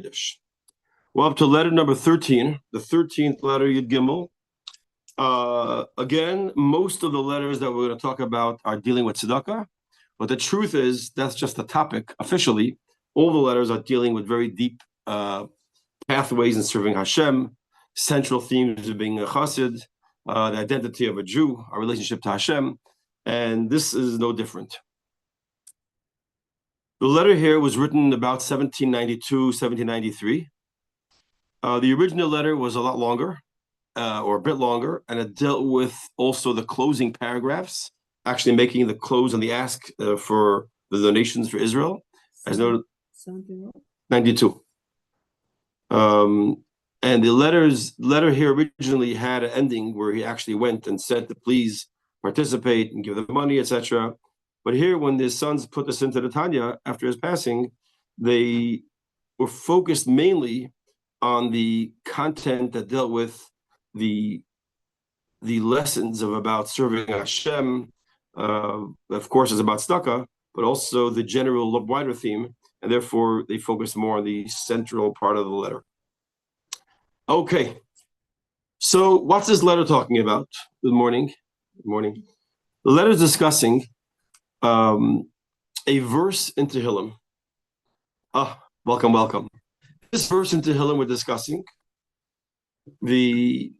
Hakodesh. We're up to letter number 13, the 13th letter, Yud Gimel. Again, most of the letters that we're going to talk about are dealing with Tzedoka, but the truth is that's just the topic. Officially, all the letters are dealing with very deep pathways in serving Hashem, central themes of being a chassid, the identity of a Jew, our relationship to Hashem, and this is no different. The letter here was written about 1792, 1793. The original letter was a lot longer, or a bit longer, and it dealt with also the closing paragraphs, actually making the close on the ask for the donations for Israel, as noted. 92. And the letter here originally had an ending where he actually went and said to please participate and give the money, etc. But here, when his sons put this into the Tanya after his passing, they were focused mainly on the content that dealt with the lessons about serving Hashem. Of course, it's about Tzedaka, but also the general wider theme, and therefore they focused more on the central part of the letter. Okay, so what's this letter talking about? Good morning. Good morning. The letter is discussing a verse in Tehillim. Welcome. This verse in Tehillim we're discussing the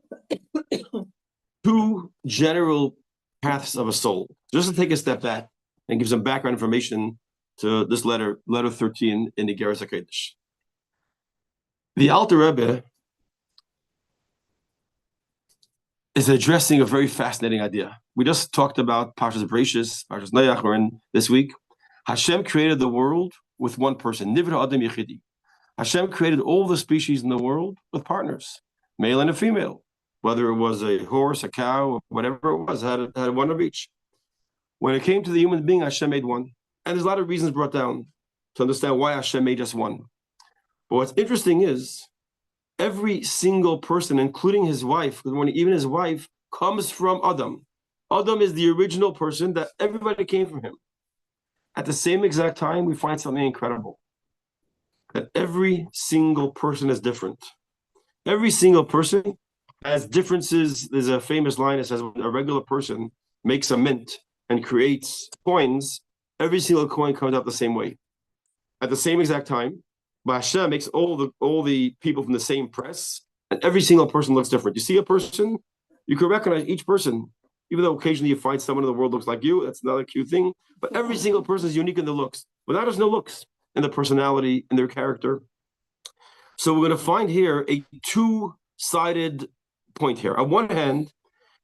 two general paths of a soul. Just to take a step back and give some background information to this letter 13 in the Iggeres Hakodesh. The Alter Rebbe is addressing a very fascinating idea. We just talked about Parshas Bereishis, Parshas Noach, we're in this week. Hashem created the world with one person, Nivra Adam Yechidi. Hashem created all the species in the world with partners, male and a female, whether it was a horse, a cow, whatever it was, had one of each. When it came to the human being, Hashem made one. And there's a lot of reasons brought down to understand why Hashem made just one. But what's interesting is, every single person, including his wife, even his wife, comes from Adam. Adam is the original person that everybody came from him. At the same exact time, we find something incredible. That every single person is different. Every single person has differences. There's a famous line that says, when a regular person makes a mint and creates coins, every single coin comes out the same way. At the same exact time, but Hashem makes all the people from the same press, and every single person looks different. You see a person, you can recognize each person, even though occasionally you find someone in the world looks like you. That's another cute thing. But every single person is unique in the looks. But not just no looks, in the personality, in their character. So we're going to find here a two-sided point here. On one hand,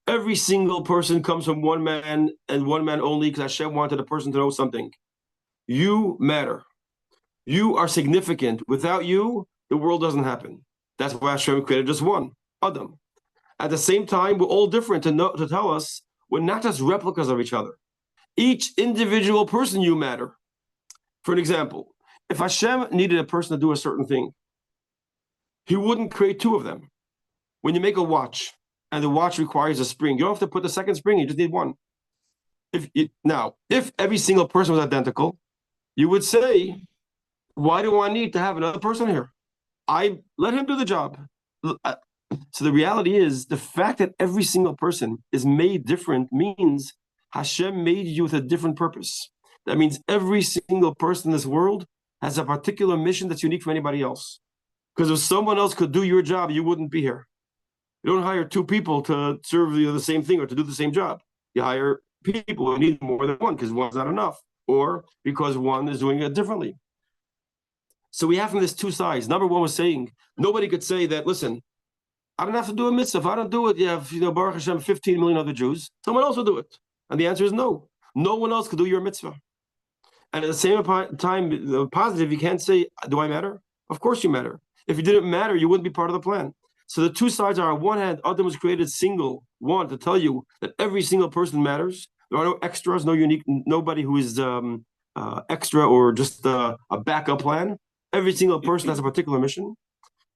every single person comes from one man and one man only, because Hashem wanted a person to know something. You matter. You are significant. Without you, the world doesn't happen. That's why Hashem created just one, Adam. At the same time, we're all different to tell us we're not just replicas of each other. Each individual person, you matter. For an example, if Hashem needed a person to do a certain thing, he wouldn't create two of them. When you make a watch, and the watch requires a spring, you don't have to put the second spring, you just need one. If every single person was identical, you would say, why do I need to have another person here? I let him do the job. So the reality is, the fact that every single person is made different means Hashem made you with a different purpose. That means every single person in this world has a particular mission that's unique from anybody else. Because if someone else could do your job, you wouldn't be here. You don't hire two people to serve the same thing or to do the same job. You hire people who need more than one because one's not enough, or because one is doing it differently. So we have from this two sides. Number one was saying, nobody could say that, listen, I don't have to do a mitzvah. If I don't do it, you have, Baruch Hashem, 15 million other Jews. Someone else will do it. And the answer is no. No one else could do your mitzvah. And at the same time, the positive, you can't say, do I matter? Of course you matter. If you didn't matter, you wouldn't be part of the plan. So the two sides are, on one hand, Adam was created single, one, to tell you that every single person matters. There are no extras, no unique, nobody who is extra or just a backup plan. Every single person has a particular mission.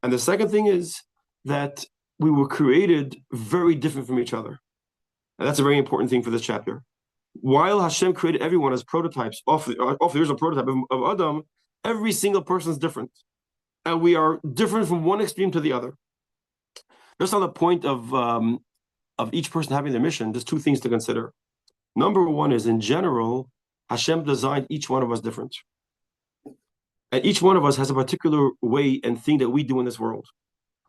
And the second thing is that we were created very different from each other. And that's a very important thing for this chapter. While Hashem created everyone as prototypes, off the original prototype of Adam, every single person is different. and we are different from one extreme to the other. Just on the point of each person having their mission, there's two things to consider. Number one is, in general, Hashem designed each one of us different. And each one of us has a particular way and thing that we do in this world.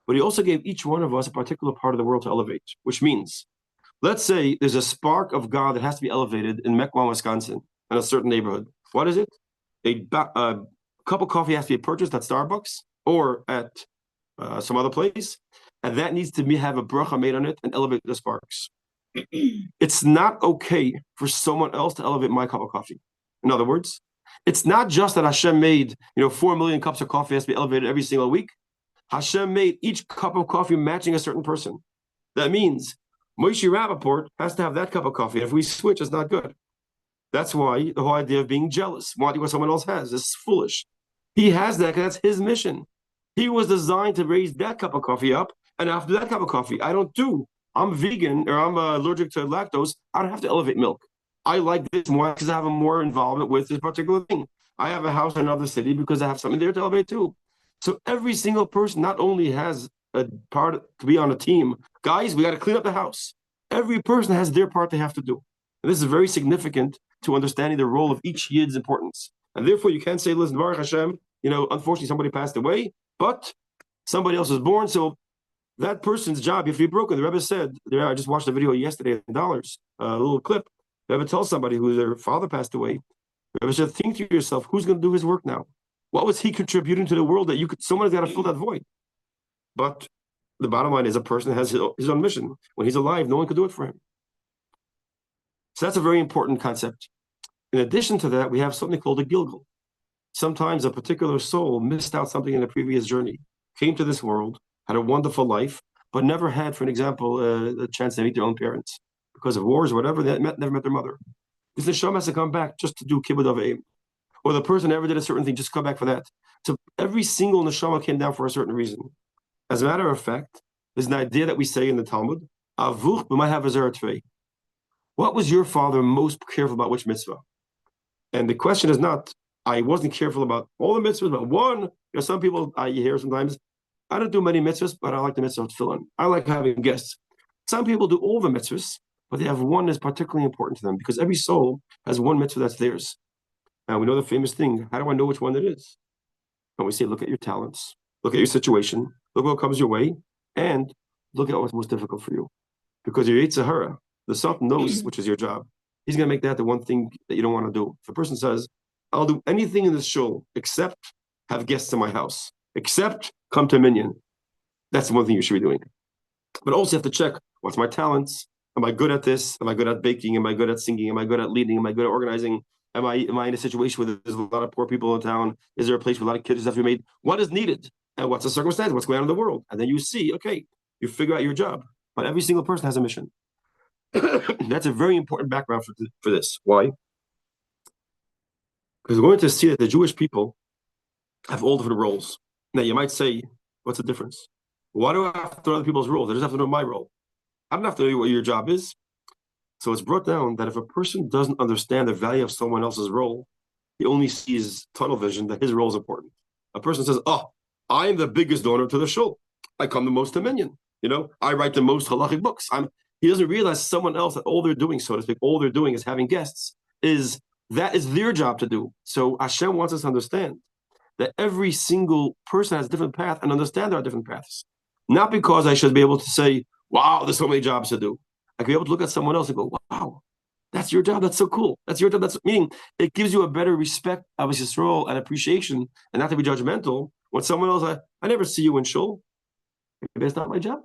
But he also gave each one of us a particular part of the world to elevate, which means, let's say there's a spark of God that has to be elevated in Mequon, Wisconsin, in a certain neighborhood. What is it? A cup of coffee has to be purchased at Starbucks or at some other place, and that needs to have a bracha made on it and elevate the sparks. It's not okay for someone else to elevate my cup of coffee. In other words, it's not just that Hashem made, 4 million cups of coffee has to be elevated every single week. Hashem made each cup of coffee matching a certain person. That means Moshe Rapoport has to have that cup of coffee. If we switch, it's not good. That's why the whole idea of being jealous, wanting what someone else has, is foolish. He has that because that's his mission. He was designed to raise that cup of coffee up, and after that cup of coffee, I'm vegan or I'm allergic to lactose. I don't have to elevate milk. I like this more because I have a more involvement with this particular thing. I have a house in another city because I have something there to elevate too. So every single person not only has a part to be on a team. Guys, we got to clean up the house. Every person has their part they have to do. And this is very significant to understanding the role of each Yid's importance. And therefore, you can't say, listen, Baruch Hashem, unfortunately somebody passed away, but somebody else was born. So that person's job, if you're broken, the Rebbe said, I just watched a video yesterday in dollars, a little clip. The Rebbe tells somebody who their father passed away. The Rebbe said, think to yourself, who's going to do his work now? What was he contributing to the world that someone's got to fill that void? But the bottom line is a person has his own mission. When he's alive, no one can do it for him. So that's a very important concept. In addition to that, we have something called a Gilgal. Sometimes a particular soul missed out something in a previous journey, came to this world, had a wonderful life, but never had, for an example, a chance to meet their own parents. Because of wars or whatever, they never met their mother. This neshama has to come back just to do kibbud of aim. Or the person never did a certain thing, just come back for that. So every single neshama came down for a certain reason. As a matter of fact, there's an idea that we say in the Talmud, Avuch b'may ha'vazer tvei. What was your father most careful about, which mitzvah? And the question is not, I wasn't careful about all the mitzvahs, but one. Some people, you hear sometimes, I don't do many mitzvahs, but I like the mitzvah of tefillin. I like having guests. Some people do all the mitzvahs, but they have one that's particularly important to them because every soul has one mitzvah that's theirs. And we know the famous thing, how do I know which one it is? And we say, look at your talents, look at your situation, look what comes your way, and look at what's most difficult for you. Because your Yetzer Hara, the Satan knows which is your job. He's going to make that the one thing that you don't want to do. If a person says, I'll do anything in this shul except have guests in my house, except come to Minyan, that's the one thing you should be doing. But also you have to check, what's my talents? Am I good at this? Am I good at baking? Am I good at singing? Am I good at leading? Am I good at organizing? Am I in a situation where there's a lot of poor people in town? Is there a place where a lot of kids have to be made? What is needed? And what's the circumstance? What's going on in the world? And then you see, okay, you figure out your job. But every single person has a mission. That's a very important background for this. Why? Because we're going to see that the Jewish people have all different roles. Now, you might say, what's the difference? Why do I have to know other people's roles? I just have to know my role. I don't have to know what your job is. So it's brought down that if a person doesn't understand the value of someone else's role, he only sees tunnel vision that his role is important. A person says, oh, I'm the biggest donor to the shul. I come the most to Minyan. I write the most halachic books. He doesn't realize someone else that all they're doing, so to speak, all they're doing is having guests, that is their job to do. So Hashem wants us to understand that every single person has a different path and understand there are different paths. Not because I should be able to say, wow, there's so many jobs to do. I could be able to look at someone else and go, wow, that's your job. That's so cool. That's your job. Meaning it gives you a better respect of Yisrael and appreciation and not to be judgmental. When someone else, I never see you in shul. Maybe it's not my job.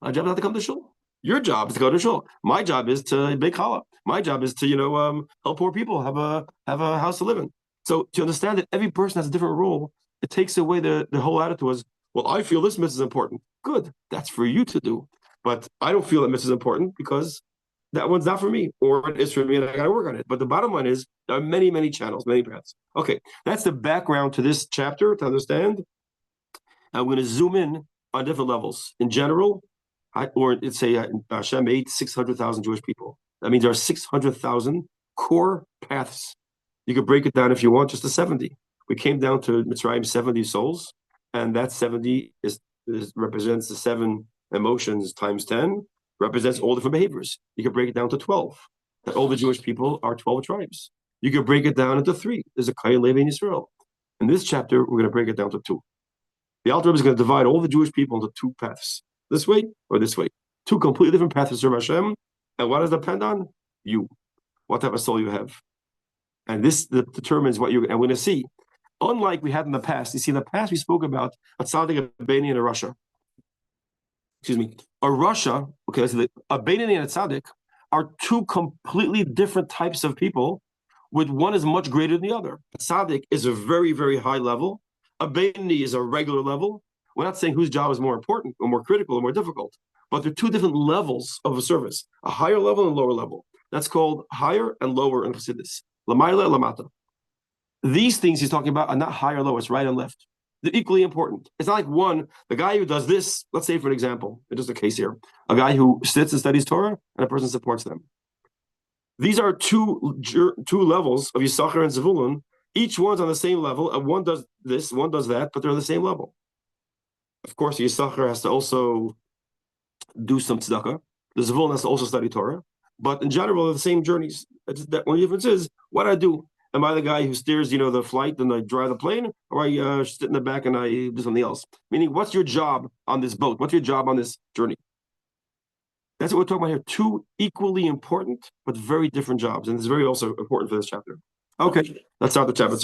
My job is not to come to shul. Your job is to go to shul. My job is to bake challah. My job is to, help poor people have a house to live in. So to understand that every person has a different role, it takes away the whole attitude was, well, I feel this mitzvah is important. Good. That's for you to do. But I don't feel that mitzvah is important because that one's not for me, or it is for me and I got to work on it. But the bottom line is there are many, many channels, many paths. Okay, that's the background to this chapter to understand. I'm going to zoom in on different levels. In general, let's say Hashem made 600,000 Jewish people. That means there are 600,000 core paths. You could break it down if you want, just to 70. We came down to Mitzrayim 70 souls, and that 70 represents the 7 emotions times 10, represents all different behaviors. You can break it down to 12. That all the Jewish people are 12 tribes. You can break it down into 3. There's a Kayin Levi in Israel. In this chapter, we're going to break it down to 2. The Alter Rebbe is going to divide all the Jewish people into 2 paths, this way or this way. 2 completely different paths to serve Hashem. And what does it depend on? You. What type of soul you have. And this determines what you're, and we're going to see. Unlike we had in the past, you see, in the past we spoke about a tzaddik, a Beinoni, and a Rasha. Excuse me. A Rasha, okay, a Beinoni and a tzaddik are 2 completely different types of people, with one is much greater than the other. A tzaddik is a very, very high level. A Beinoni is a regular level. We're not saying whose job is more important or more critical or more difficult, but they're 2 different levels of a service, a higher level and lower level. That's called higher and lower in Chassidus. Lamaila, lamata. These things he's talking about are not higher or lower, it's right and left. They're equally important. It's not like one, the guy who does this, let's say for an example, just a case here, a guy who sits and studies Torah and a person supports them. These are two levels of Yisachar and Zevulun. Each one's on the same level, and one does this, one does that, but they're on the same level. Of course, Yisachar has to also do some tzedakah. The Zevulun has to also study Torah. But in general, they're the same journeys. The only difference is what I do. Am I the guy who steers, the flight and I drive the plane, or I sit in the back and I do something else? Meaning, what's your job on this boat? What's your job on this journey? That's what we're talking about here. 2 equally important, but very different jobs. And it's very also important for this chapter. Okay, let's start the chapter.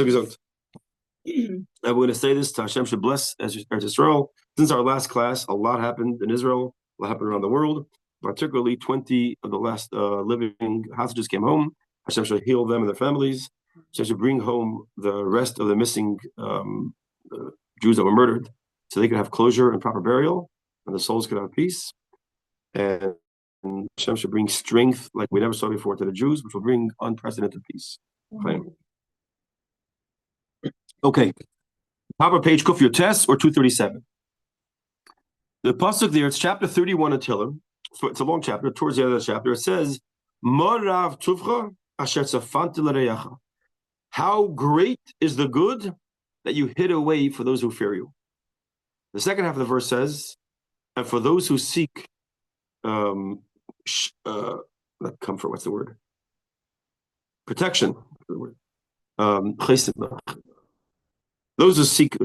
And we're going to say this, Hashem should bless Israel. Since our last class, a lot happened in Israel, a lot happened around the world. Particularly 20 of the last living hostages came home. Hashem should heal them and their families. Hashem should bring home the rest of the missing Jews that were murdered so they could have closure and proper burial, and the souls could have peace. And Hashem should bring strength like we never saw before to the Jews, which will bring unprecedented peace. Okay. Top of page, Kuf Yotes or 237. The pasuk there, it's chapter 31 of Tehillim. So it's a long chapter. Towards the end of the chapter, it says, "Morav tuvcha asher tzafanta l'reyacha." How great is the good that you hid away for those who fear you. The second half of the verse says, "And for those who seek, not comfort. What's the word? Protection. Those who seek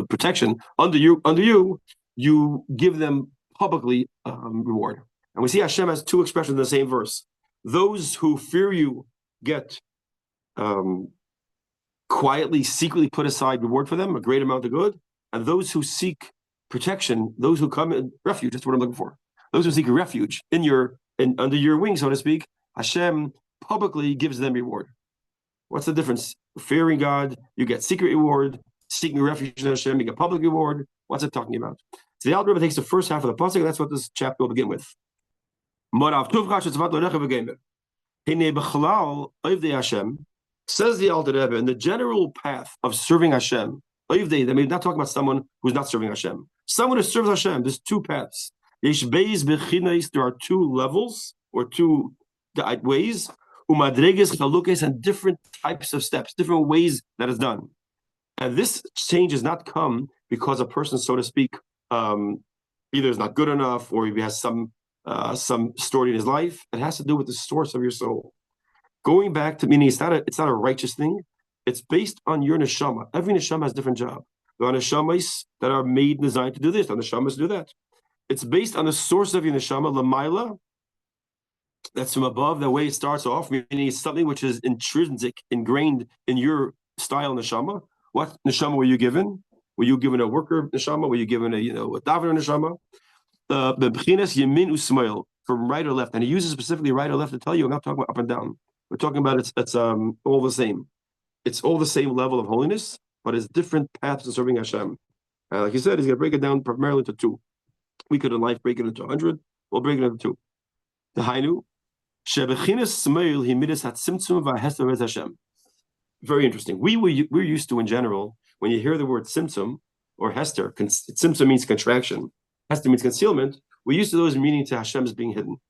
protection under you, you give them publicly reward." And we see Hashem has 2 expressions in the same verse. Those who fear you get quietly, secretly put aside reward for them, a great amount of good. And those who seek protection, those who come in refuge, that's what I'm looking for. Those who seek refuge under your wing, so to speak, Hashem publicly gives them reward. What's the difference? Fearing God, you get secret reward. Seeking refuge in Hashem, you get public reward. What's it talking about? So the Alter Rebbe takes the first half of the pasuk, and that's what this chapter will begin with. Says the Alter Rebbe, in the general path of serving Hashem, I mean, not talking about someone who's not serving Hashem. Someone who serves Hashem, there's 2 paths. There are 2 levels or 2 ways, and different types of steps, different ways that is done. And this change does not come because a person, so to speak, either is not good enough or he has some story in his life. It has to do with the source of your soul. Going back to meaning it's not a righteous thing. It's based on your neshama. Every neshama has a different job. There are neshamas that are made and designed to do this. There are neshamas to do that. It's based on the source of your neshama, lamaila. That's from above. The way it starts off, meaning it's something which is intrinsic, ingrained in your style neshama. What neshama were you given? Were you given a worker neshama? Were you given a davener neshama? The b'chinas yamin usmail, from right or left, and he uses specifically right or left to tell you. I'm not talking about up and down. We're talking about it's all the same. It's all the same level of holiness, but it's different paths to serving Hashem. Like you said, he's going to break it down primarily into 2. We could in life break it into 100. We'll break it into 2. The Hainu shebechinas smail himidus hatzimtzum v'hester Hashem. Very interesting. We're used to in general when you hear the word tzimtzum or hester. Tzimtzum means contraction. Hester means concealment. We're used to those meaning to Hashem as being hidden.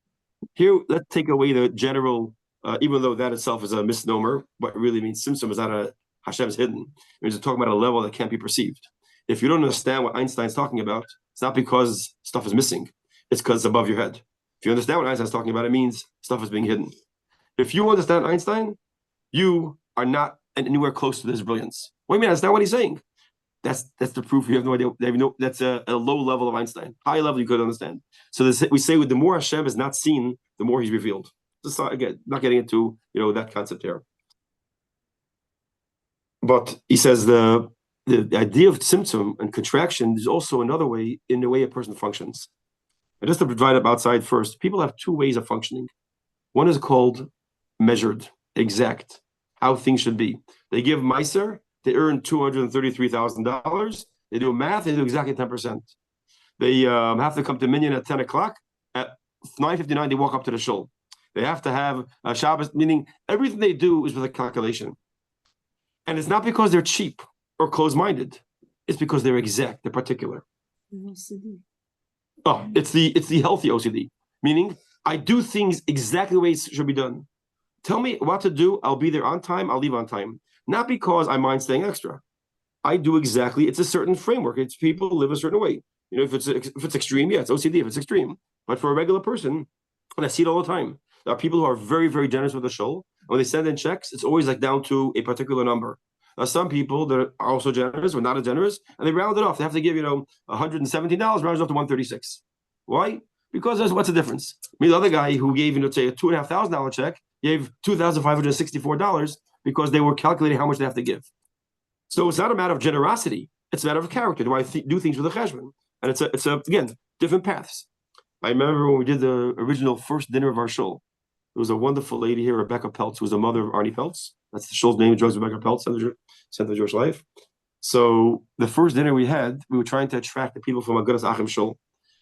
Here, let's take away the general. Even though that itself is a misnomer, what it really means tzimtzum is not a Hashem's hidden. It means we're talking about a level that can't be perceived. If you don't understand what Einstein's talking about, it's not because stuff is missing. It's because it's above your head. If you understand what Einstein's talking about, it means stuff is being hidden. If you understand Einstein, you are not anywhere close to this brilliance. What do you mean? That's not what he's saying. That's the proof. You have no idea. That's a low level of Einstein. High level you could understand. So we say with the more Hashem is not seen, the more he's revealed. Just again, not getting into that concept here. But he says the idea of symptom and contraction is also another way in the way a person functions. And just to divide up outside first, people have two ways of functioning. One is called measured, exact, how things should be. They give Meiser, they earn $233,000. They do math, they do exactly 10%. They have to come to Minyan at 10 o'clock. At 9:59, they walk up to the shul. They have to have a Shabbos, meaning everything they do is with a calculation. And it's not because they're cheap or closed-minded. It's because they're exact, they're particular. Oh, it's the healthy OCD, meaning I do things exactly the way it should be done. Tell me what to do, I'll be there on time, I'll leave on time. Not because I mind staying extra. I do exactly, it's a certain framework. It's people live a certain way. If it's extreme, yeah, it's OCD if it's extreme. But for a regular person, and I see it all the time, there are people who are very, very generous with the shul. When they send in checks, it's always like down to a particular number. Now, some people that are also generous or not as generous, and they round it off. They have to give, $117, round it off to 136. Why? Because what's the difference? The other guy who gave, say, a $2,500 check gave $2,564 because they were calculating how much they have to give. So it's not a matter of generosity; it's a matter of character. Do I do things with a cheshbon? And it's again different paths. I remember when we did the original first dinner of our shul. There was a wonderful lady here, Rebecca Peltz, who was the mother of Arnie Peltz. That's the shul's name, Rebecca Peltz, Center of Jewish Life. So the first dinner we had, we were trying to attract the people from Iggeres Hakodesh Shul.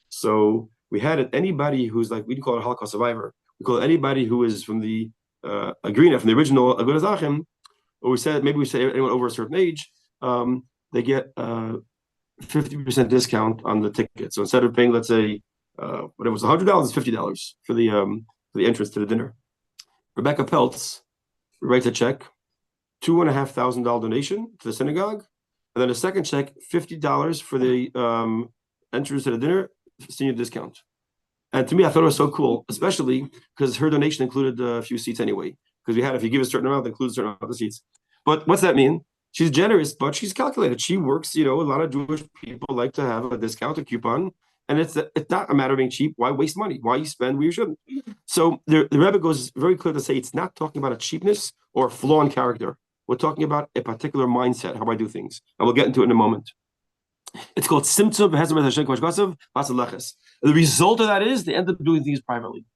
So we had anybody who's like, we didn't call it a Holocaust survivor. We call it anybody who is from the Agrina, from the original Iggeres Hakodesh. Or maybe we say anyone over a certain age, they get 50% discount on the ticket. So instead of paying, let's say, what it was $100, it's $50 for the entrance to the dinner. Rebecca Peltz writes a check, $2,500 donation to the synagogue, and then a second check, $50 for the entrance to the dinner, senior discount. And to me, I thought it was so cool, especially because her donation included a few seats anyway. Because if you give a certain amount, it includes a certain amount of seats. But what's that mean? She's generous, but she's calculated. She works, a lot of Jewish people like to have a discount, a coupon. And it's not a matter of being cheap. Why waste money? Why you spend where you shouldn't? So the Rebbe goes very clear to say it's not talking about a cheapness or a flaw in character. We're talking about a particular mindset, how I do things. And we'll get into it in a moment. It's called Simtzum. The result of that is they end up doing things privately.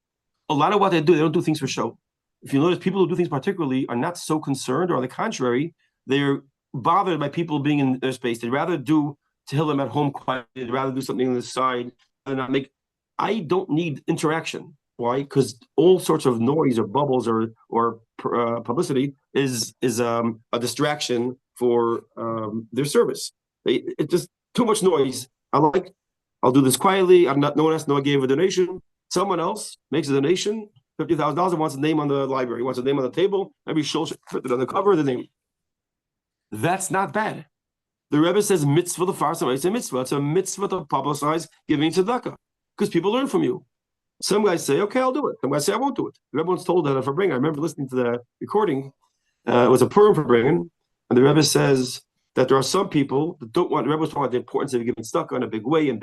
A lot of what they don't do things for show. If you notice, people who do things particularly are not so concerned, or on the contrary, they're bothered by people being in their space. They'd rather do Tehillim at home quietly. They'd rather do something on the side and not make. I don't need interaction. Why? Because all sorts of noise or bubbles or publicity is a distraction for their service. It's just too much noise. I'll do this quietly. No one has to know I gave a donation. Someone else makes a donation, $50,000, and wants a name on the library, wants a name on the table. Maybe she'll put it on the cover of the name. That's not bad. The Rebbe says mitzvah the far. Somebody say mitzvah. It's a mitzvah to publicize giving tzedakah because people learn from you. Some guys say, okay, I'll do it. Some guys say, I won't do it. The Rebbe once told that for bringing. I remember listening to the recording. It was a Purim for bringing, and the Rebbe says that there are some people that don't want. The Rebbe was talking about the importance of giving tzedakah in a big way and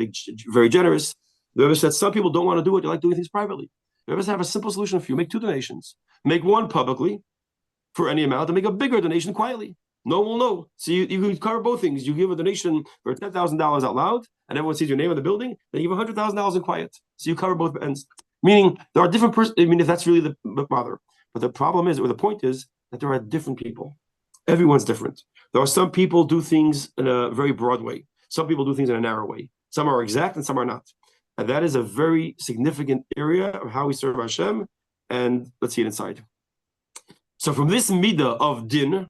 very generous. The Rebbe said some people don't want to do it. They like doing things privately. The Rebbe said, have a simple solution for you. Make 2 donations. Make one publicly for any amount and make a bigger donation quietly. No one will know. So you can cover both things. You give a donation for $10,000 out loud, and everyone sees your name on the building. Then you give $100,000 in quiet. So you cover both ends. Meaning there are different persons. I mean, if that's really the bother. But the problem is, or the point is, that there are different people. Everyone's different. There are some people do things in a very broad way. Some people do things in a narrow way. Some are exact and some are not. And that is a very significant area of how we serve Hashem. And let's see it inside. So from this midah of din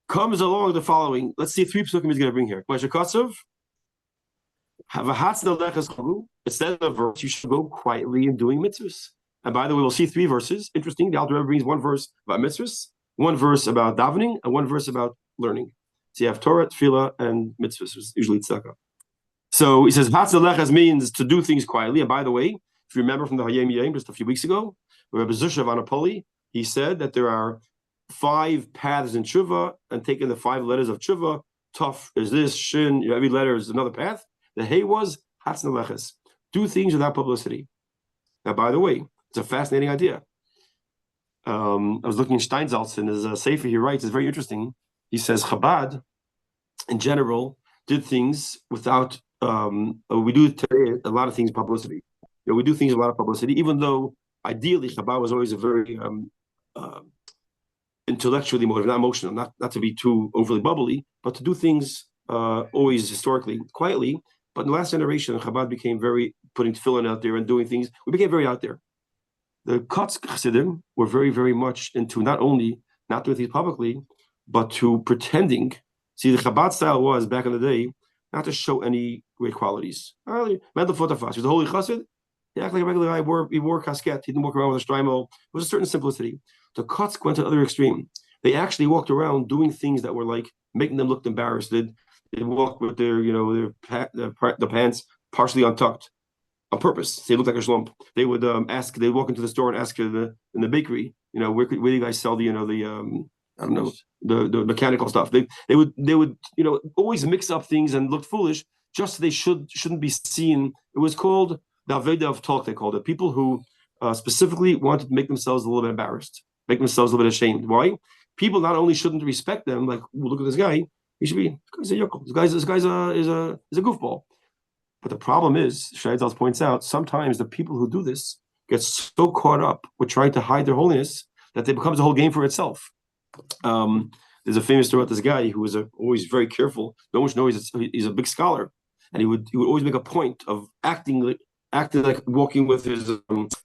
comes along the following. Let's see 3 psukim he's going to bring here. Instead of a verse, you should go quietly in doing mitzvahs. And by the way, we'll see 3 verses. Interesting. The Alter Rebbe brings 1 verse about mitzvahs, 1 verse about davening, and 1 verse about learning. So you have Torah, Tefillah, and mitzvahs, usually tzedakah. So he says, Hatzaleches means to do things quietly. And by the way, if you remember from the Hayom Yom just a few weeks ago, Rabbi Zusha of Anapoli, he said that there are 5 paths in tshuva, and taking the 5 letters of tshuva, Tuf is this, Shin, every letter is another path. The Hey was Hatzaleches. Do things without publicity. Now, by the way, it's a fascinating idea. I was looking at Steinsaltz in his Sefer, he writes, it's very interesting. He says Chabad, in general, did things without, we do today a lot of things publicity. We do things a lot of publicity, even though ideally Chabad was always a very intellectually motivated, not emotional, not to be too overly bubbly, but to do things always historically, quietly. But in the last generation, Chabad became very, putting tefillin out there and doing things, we became very out there. The Kotz Chassidim were very, very much into not only not doing things publicly, but to pretending. See, the Chabad style was, back in the day, not to show any great qualities. Mendel Fotafas, he was a holy chassid. He acted like a regular guy. He wore casquette. He didn't walk around with a strimo. There was a certain simplicity. The Kotz went to the other extreme. They actually walked around doing things that were like making them look embarrassed. They walked with their, the pants partially untucked on purpose. They looked like a slump. They would ask. They walk into the store and ask in the bakery, where do you guys sell the, I don't know, the mechanical stuff. They would always mix up things and look foolish just so they shouldn't be seen. It was called the Aveda of talk. They called it. People who specifically wanted to make themselves a little bit embarrassed, make themselves a little bit ashamed. Why? People not only shouldn't respect them, like, look at this guy. He should be, this guy's is a goofball. But the problem is, Scheidels points out, sometimes the people who do this get so caught up with trying to hide their holiness that it becomes a whole game for itself. There's a famous story about this guy who was always very careful. No one should know he's a big scholar, and he would always make a point of acting like walking with his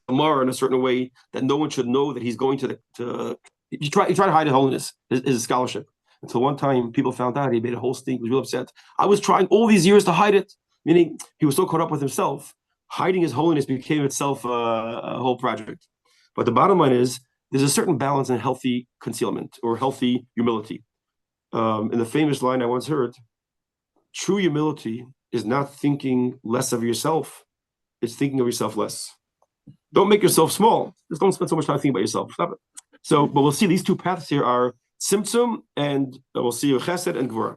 Gemara in a certain way that no one should know that he's going to. He tried to hide his holiness, his scholarship. Until one time, people found out. He made a whole stink. He was real upset. I was trying all these years to hide it. Meaning, he was so caught up with himself, hiding his holiness became itself a whole project. But the bottom line is, there's a certain balance in healthy concealment or healthy humility. In the famous line I once heard, true humility is not thinking less of yourself, it's thinking of yourself less. Don't make yourself small. Just don't spend so much time thinking about yourself. Stop it. So, but we'll see these 2 paths here are Tzimtzum, and we'll see Chesed and Gvura.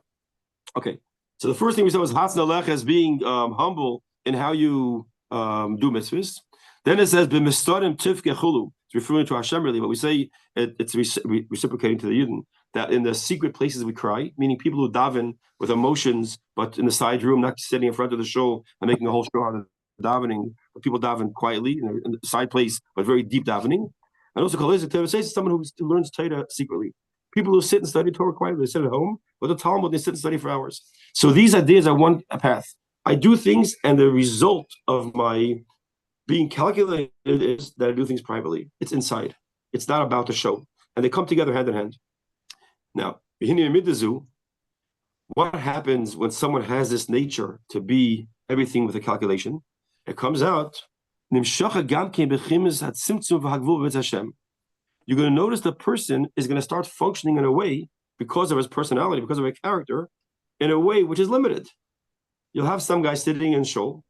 Okay. So the first thing we said was Hatzaleches as being humble in how you do mitzvahs. Then it says b'mistarim tifkechulu. It's referring to Hashem really, but we say it's reciprocating to the Yidden that in the secret places we cry, meaning people who daven with emotions, but in the side room, not sitting in front of the shul and making a whole show out of davening. But people daven quietly in the side place, but very deep davening. And also, Torah says someone who learns Torah secretly. People who sit and study Torah quietly, they sit at home, but the Talmud, they sit and study for hours. So these ideas are one path. I do things, and the result of my being calculated is that I do things privately. It's inside. It's not about the show. And they come together hand in hand. Now, what happens when someone has this nature to be everything with a calculation? It comes out, you're going to notice the person is going to start functioning in a way, because of his personality, because of his character, in a way which is limited. You'll have some guy sitting in shul,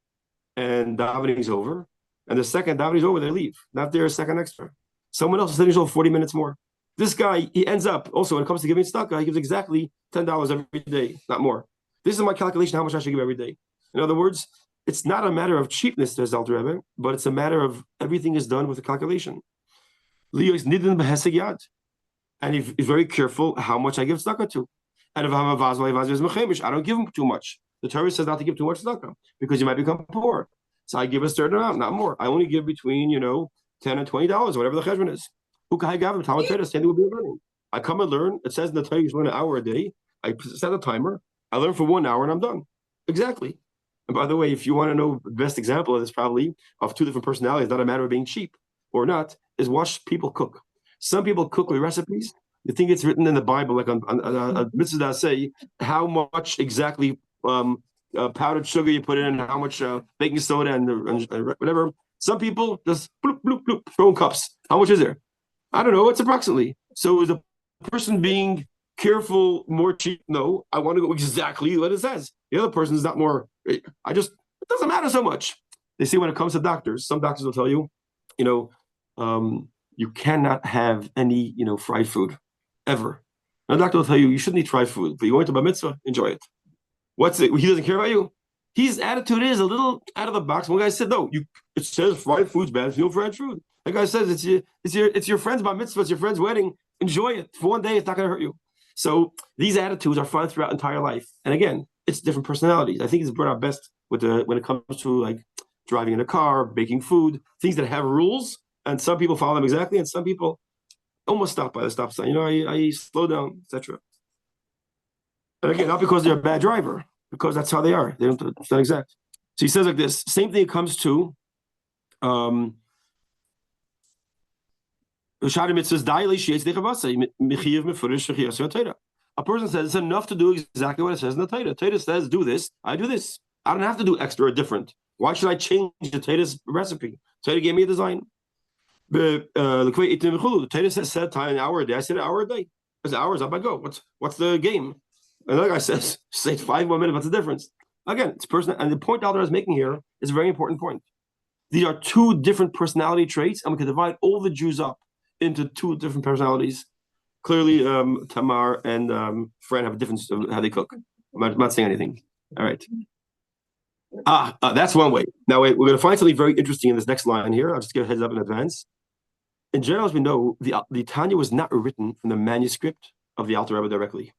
and davening is over, and the second davening is over, they leave. Not there a second extra. Someone else is sitting in shul 40 minutes more. This guy, he ends up, also when it comes to giving tzedakah, he gives exactly $10 every day, not more. This is my calculation, how much I should give every day. In other words, it's not a matter of cheapness, says Alter Rebbe, but it's a matter of everything is done with a calculation. Leo is nidin beheseg yad, and he's very careful how much I give tzedakah to. And if I'm a vazal, I don't give him too much. The Torah says not to give too much tzedakah because you might become poor. So I give a certain amount, not more. I only give between $10 and $20, whatever the cheshbon is. I come and learn. It says in the Torah you learn an hour a day. I set a timer. I learn for 1 hour and I'm done. Exactly. And by the way, if you want to know the best example of this, probably of 2 different personalities, not a matter of being cheap or not, is watch people cook. Some people cook with recipes. You think it's written in the Bible, like on mitzvahs that say how much exactly powdered sugar you put in, and how much baking soda and whatever. Some people just bloop, bloop, bloop, throw in cups. How much is there? I don't know. It's approximately. So is the person being careful, more cheap. No, I want to go exactly what it says. The other person is not more, it doesn't matter so much. They see when it comes to doctors, some doctors will tell you, you cannot have any, fried food ever. And the doctor will tell you, you shouldn't eat fried food, but you go into bar mitzvah, enjoy it. What's it? He doesn't care about you. His attitude is a little out of the box. One guy said, no, it says fried food's bad if you don't fried food. That guy says it's your friend's bar mitzvah, it's your friend's wedding. Enjoy it. For one day, it's not going to hurt you. So these attitudes are fun throughout entire life. And again, it's different personalities. I think it's brought out best when it comes to like driving in a car, baking food, things that have rules, and some people follow them exactly, and some people almost stop by the stop sign. I slow down, etc. And again, not because they're a bad driver, because that's how they are. It's not exact. So he says like this. Same thing comes to a person says it's enough to do exactly what it says in the Torah. Torah says do this, I do this. I don't have to do extra or different. Why should I change the Torah's recipe? Torah gave me a design. The Torah says set time an hour a day. I said an hour a day. It's hours up I go. What's the game? Another guy says say 5 more minutes. What's the difference? Again, it's personal. And the point Alter is making here is a very important point. These are 2 different personality traits, and we can divide all the Jews up into 2 different personalities. Clearly, Tamar and Fran have a difference of how they cook. I'm not saying anything. All right. That's one way. Now, wait, we're going to find something very interesting in this next line here. I'll just give a heads up in advance. In general, as we know, the Tanya was not written from the manuscript of the Alter Rebbe directly.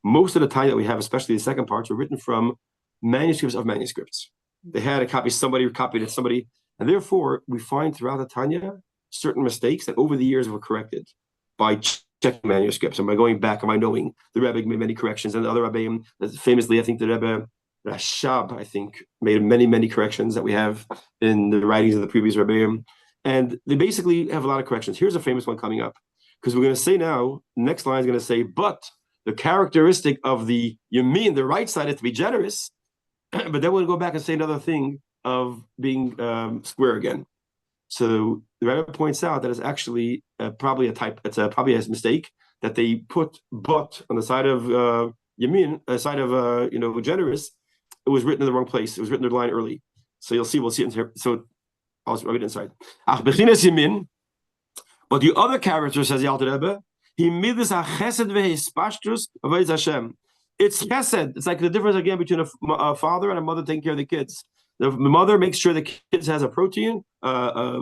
Most of the Tanya that we have, especially the second parts, were written from manuscripts of manuscripts. They had a copy, somebody copied it, somebody, and therefore we find throughout the Tanya certain mistakes that over the years were corrected by checking manuscripts and by going back and by knowing the Rebbe made many corrections, and the other Rebbe, famously, I think the Rebbe Rashab, made many, many corrections that we have in the writings of the previous Rebbe, and they basically have a lot of corrections. Here's a famous one coming up, because we're going to say now, next line is going to say, but the characteristic of the Yamin, the right side, is to be generous, but then we'll go back and say another thing of being square again. So the Rebbe points out that it's actually probably probably a mistake that they put but on the side of Yamin, side of generous. It was written in the wrong place. It was written in the line early. So we'll see it in here. So I'll read it inside. But the other character, says the Alter Rebbe, he made this a chesed vehispashtus avodas Hashem. It's chesed. It's like the difference again between a father and a mother taking care of the kids. The mother makes sure the kids has a protein, a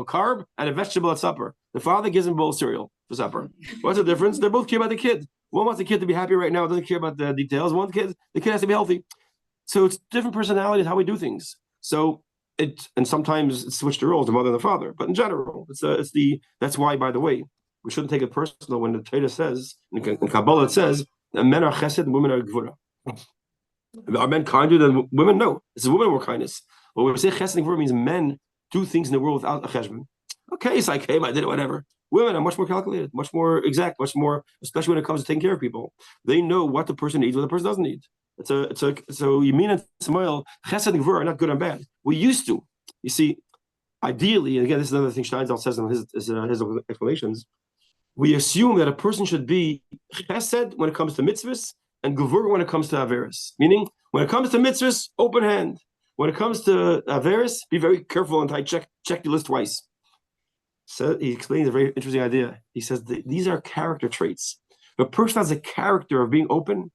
carb, and a vegetable at supper. The father gives them a bowl of cereal for supper. What's the difference? They both care about the kid. One wants the kid to be happy right now, doesn't care about the details. The kid has to be healthy. So it's different personalities, how we do things. So and sometimes it's switched the roles, the mother and the father. But in general, that's why, by the way, we shouldn't take it personal when the Torah says, in Kabbalah it says, that men are chesed and women are gvura. Are men kinder than women? No. It's women more kindness. But when we say chesed and gvura, means men do things in the world without a cheshbon. Okay, so I came, I did it, whatever. Women are much more calculated, much more exact, much more, especially when it comes to taking care of people. They know what the person needs, what the person doesn't need. So Yamin and Samuel, chesed and gvura are not good and bad. We used to. You see, ideally, and again, this is another thing Steinsaltz says in his explanations, we assume that a person should be chesed when it comes to mitzvahs and gevurah when it comes to averis. Meaning, when it comes to mitzvahs, open hand. When it comes to averis, be very careful and check your list twice. So he explains a very interesting idea. He says these are character traits. If a person has a character of being open,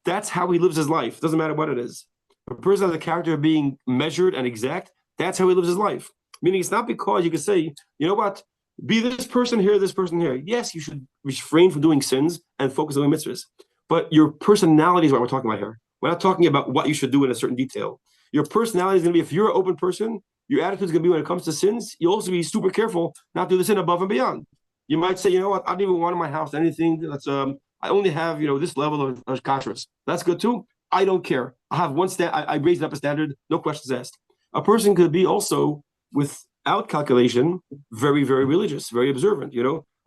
that's how he lives his life. Doesn't matter what it is. If a person has a character of being measured and exact, that's how he lives his life. Meaning, it's not because you can say, you know what, be this person here, this person here. Yes, you should refrain from doing sins and focus on doing mitzvahs. But your personality is what we're talking about here. We're not talking about what you should do in a certain detail. Your personality is going to be, if you're an open person, your attitude is going to be when it comes to sins, you'll also be super careful not to do the sin above and beyond. You might say, you know what, I don't even want in my house anything that's, I only have, this level of kashrus. That's good too. I don't care. I have one I raised up a standard, no questions asked. A person could be also, without calculation, very, very religious, very observant.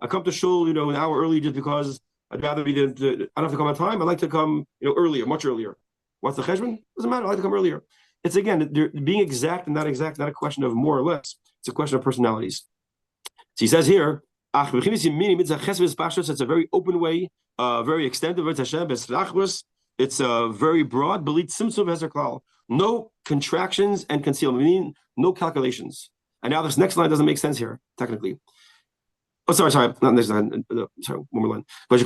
I come to shul, an hour early just because I'd rather be I don't have to come on time. I like to come, earlier, much earlier. What's the cheshbon? Doesn't matter. I like to come earlier. It's again, being exact and not exact, not a question of more or less. It's a question of personalities. So he says here, it's a very open way very extended. It's very broad. No contractions and concealment, meaning no calculations. And now this next line doesn't make sense here, technically. Oh, sorry, not next line. Sorry, one more line. But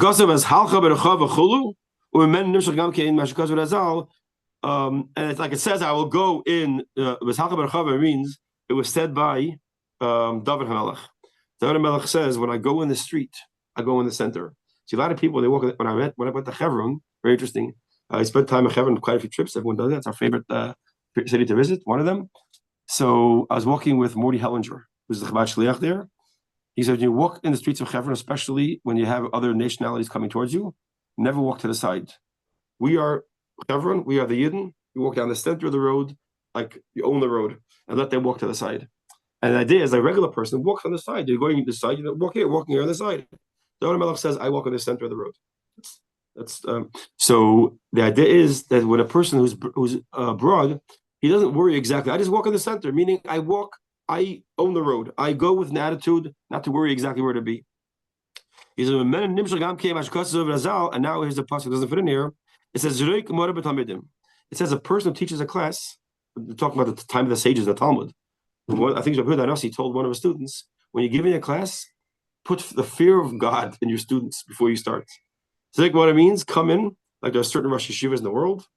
and it's like it says, I will go in. Means it was said by David HaMelech. David HaMelech says, when I go in the street, I go in the center. See, a lot of people, they walk, when I went to Hebron, very interesting. I spent time in Hebron, quite a few trips. Everyone does that. It's our favorite city to visit, one of them. So I was walking with Morty Hellinger, who's the Chabad Shliach there. He said, you walk in the streets of Hebron, especially when you have other nationalities coming towards you, never walk to the side. We are Hebron, we are the Yidden. You walk down the center of the road, like you own the road, and let them walk to the side. And the idea is, a regular person walks on the side. You're going to the side, you walk here, walking here on the side. The Alter Rebbe says, I walk on the center of the road. So the idea is that when a person who's abroad, he doesn't worry exactly. I just walk in the center, meaning I own the road. I go with an attitude not to worry exactly where to be. He says, and now here's the passage that doesn't fit in here. It says, it says a person who teaches a class, we're talking about the time of the sages, the Talmud. I think Rabbi Moshe told one of his students, when you're giving a class, put the fear of God in your students before you start. So like what it means, come in, like there are certain Rosh Yeshivas in the world,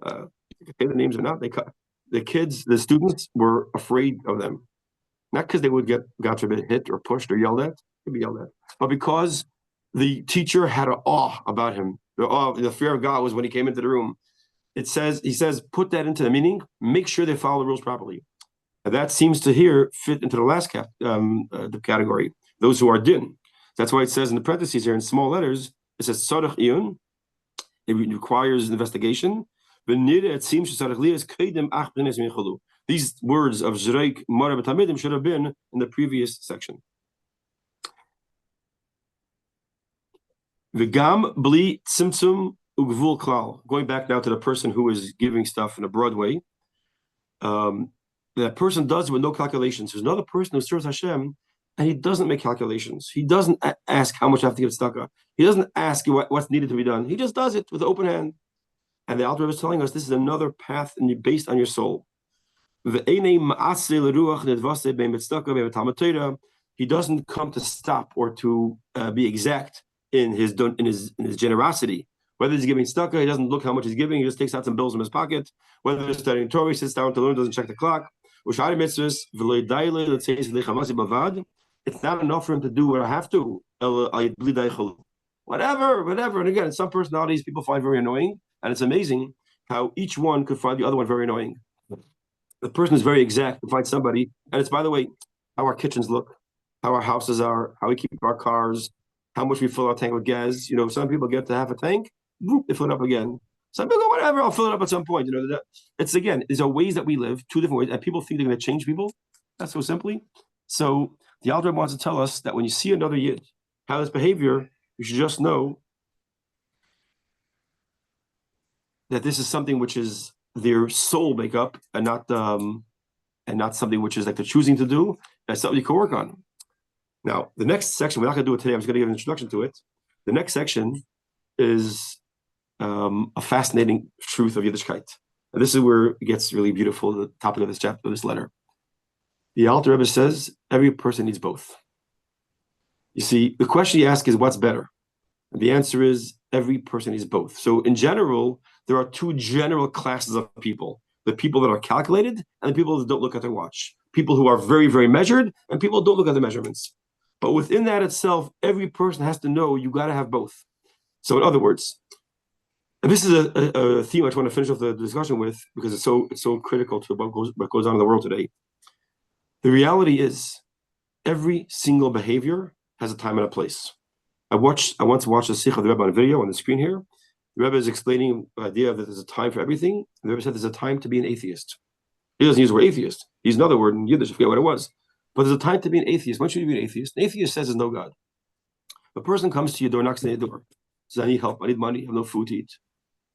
you can say the names or not, the students were afraid of them. Not because they would get, God forbid, hit or pushed or yelled at, they'd be yelled at, but because the teacher had an awe about him. The fear of God was when he came into the room. He says, put that into the meaning, make sure they follow the rules properly. And that seems to here fit into the last the category, those who are din. That's why it says in the parentheses here in small letters, it says tzarich iyun. It requires investigation. It seems these words of Zreik Mara B'Tamidim should have been in the previous section. V'gam bli tzimtzum ugvul klal. Going back now to the person who is giving stuff in a broad way. That person does it with no calculations. There's another person who serves Hashem and he doesn't make calculations. He doesn't ask how much I have to give tzedakah. He doesn't ask you what's needed to be done. He just does it with an open hand. And the Alter Rebbe is telling us this is another path based on your soul. He doesn't come to stop or to be exact in his generosity. Whether he's giving tzedakah, he doesn't look how much he's giving. He just takes out some bills from his pocket. Whether he's studying Torah, he sits down to learn, doesn't check the clock. It's not enough for him to do what I have to. Whatever. And again, some personalities people find very annoying. And it's amazing how each one could find the other one very annoying. The person is very exact to find somebody. And it's, by the way, how our kitchens look, how our houses are, how we keep our cars, how much we fill our tank with gas. Some people get to half a tank, whoop, they fill it up again. Some people go, whatever, I'll fill it up at some point. It's, again, these are ways that we live, two different ways, and people think they're going to change people. That's so simply. So the Alter Rebbe wants to tell us that when you see another Yid, how this behavior, you should just know that this is something which is their soul makeup and not something which is like they're choosing to do. That's something you can work on. Now, the next section, we're not going to do it today. I'm just going to give an introduction to it. The next section is a fascinating truth of Yiddishkeit. And this is where it gets really beautiful, the topic of this chapter, of this letter. The Alter Rebbe says every person needs both. You see, the question you ask is what's better? And the answer is every person needs both. So in general, there are two general classes of people. The people that are calculated and the people that don't look at their watch. People who are very, very measured and people who don't look at the measurements. But within that itself, every person has to know you got to have both. So in other words, and this is a theme I just want to finish off the discussion with because it's so critical to what goes on in the world today. The reality is every single behavior has a time and a place. I once watched a Sikh of the Rebbe on video on the screen here. The Rebbe is explaining the idea that there's a time for everything. The Rebbe said there's a time to be an atheist. He doesn't use the word atheist. He uses another word in Yiddish, I forget what it was. But there's a time to be an atheist. When should you be an atheist? An atheist says there's no God. A person comes to your door, knocks on your door, says, I need help, I need money, I have no food to eat.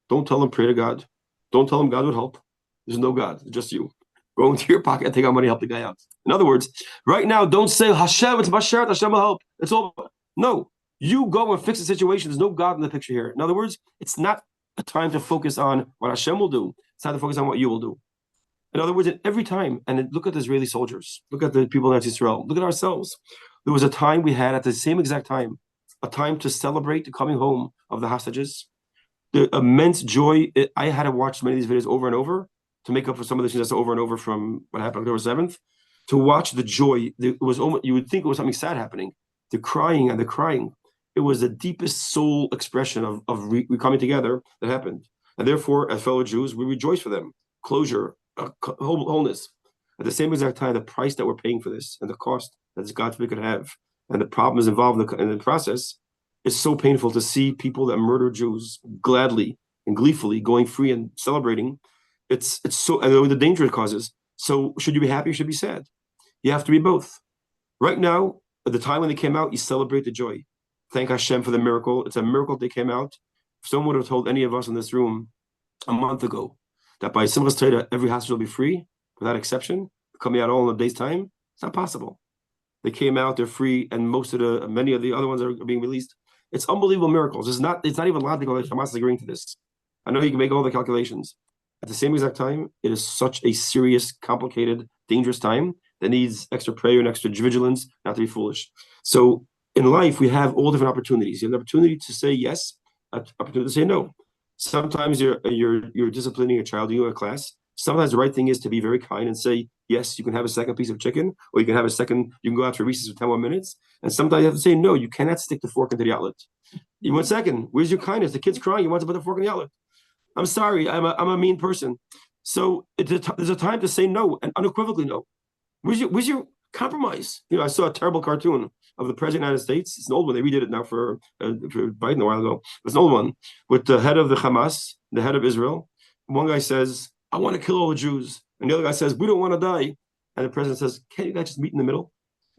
Don't tell him pray to God. Don't tell him God would help. There's no God, it's just you. Go into your pocket and take out money, help the guy out. In other words, right now, don't say, Hashem, it's my shirt, Hashem will help. It's all. No. You go and fix the situation. There's no God in the picture here. In other words, it's not a time to focus on what Hashem will do. It's time to focus on what you will do. In other words, at every time, and look at the Israeli soldiers, look at the people in Israel, look at ourselves. There was a time we had at the same exact time, a time to celebrate the coming home of the hostages. The immense joy. I had to watch many of these videos over and over to make up for some of the things that's over and over from what happened October 7th. To watch the joy, it was almost, you would think it was something sad happening. The crying and the crying. It was the deepest soul expression of we coming together that happened. And therefore, as fellow Jews, we rejoice for them. Closure, wholeness. At the same exact time, the price that we're paying for this and the cost that this God's could have and the problems involved in the process is so painful to see people that murder Jews gladly and gleefully going free and celebrating. It's so, and the danger it causes. So should you be happy or should you be sad? You have to be both. Right now, at the time when they came out, you celebrate the joy. Thank Hashem for the miracle. It's a miracle they came out. If someone would have told any of us in this room a month ago that by Simchas Torah every hostage will be free, without exception, coming out all in a day's time, it's not possible. They came out, they're free, and many of the other ones are being released. It's unbelievable miracles. It's not even logical that Hamas is agreeing to this. I know you can make all the calculations. At the same exact time, it is such a serious, complicated, dangerous time that needs extra prayer and extra vigilance, not to be foolish. So in life, we have all different opportunities. You have an opportunity to say yes, an opportunity to say no. Sometimes you're disciplining a child, you in a class. Sometimes the right thing is to be very kind and say, yes, you can have a second piece of chicken, or you can have you can go out for recess for 10 more minutes. And sometimes you have to say, no, you cannot stick the fork into the outlet. You 1 second, where's your kindness? The kid's crying, you want to put the fork in the outlet. I'm sorry, I'm a mean person. So there's a time to say no, and unequivocally no. Where's your compromise? I saw a terrible cartoon of the President of the United States. It's an old one. They redid it now for Biden a while ago. It's an old one with the head of the Hamas, the head of Israel. One guy says, I want to kill all the Jews. And the other guy says, we don't want to die. And the president says, can't you guys just meet in the middle?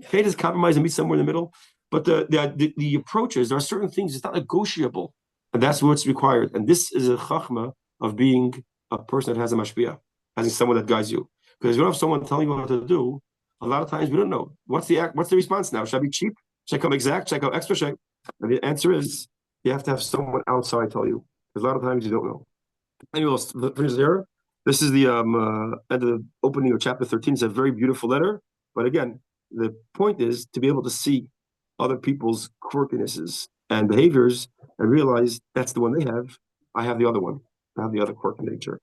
Can't you just compromise and meet somewhere in the middle? But the approaches, there are certain things, it's not negotiable. And that's what's required. And this is a chachma of being a person that has a mashpia, having someone that guides you. Because if you don't have someone telling you what to do, a lot of times we don't know. What's the response now? Should I be cheap? Should I come exact? Should I go extra? And the answer is you have to have someone outside tell you. Because a lot of times you don't know. Anyway, we'll finish here. This is the end of the opening of chapter 13. It's a very beautiful letter. But again, the point is to be able to see other people's quirkinesses and behaviors and realize that's the one they have. I have the other one. I have the other quirk in nature.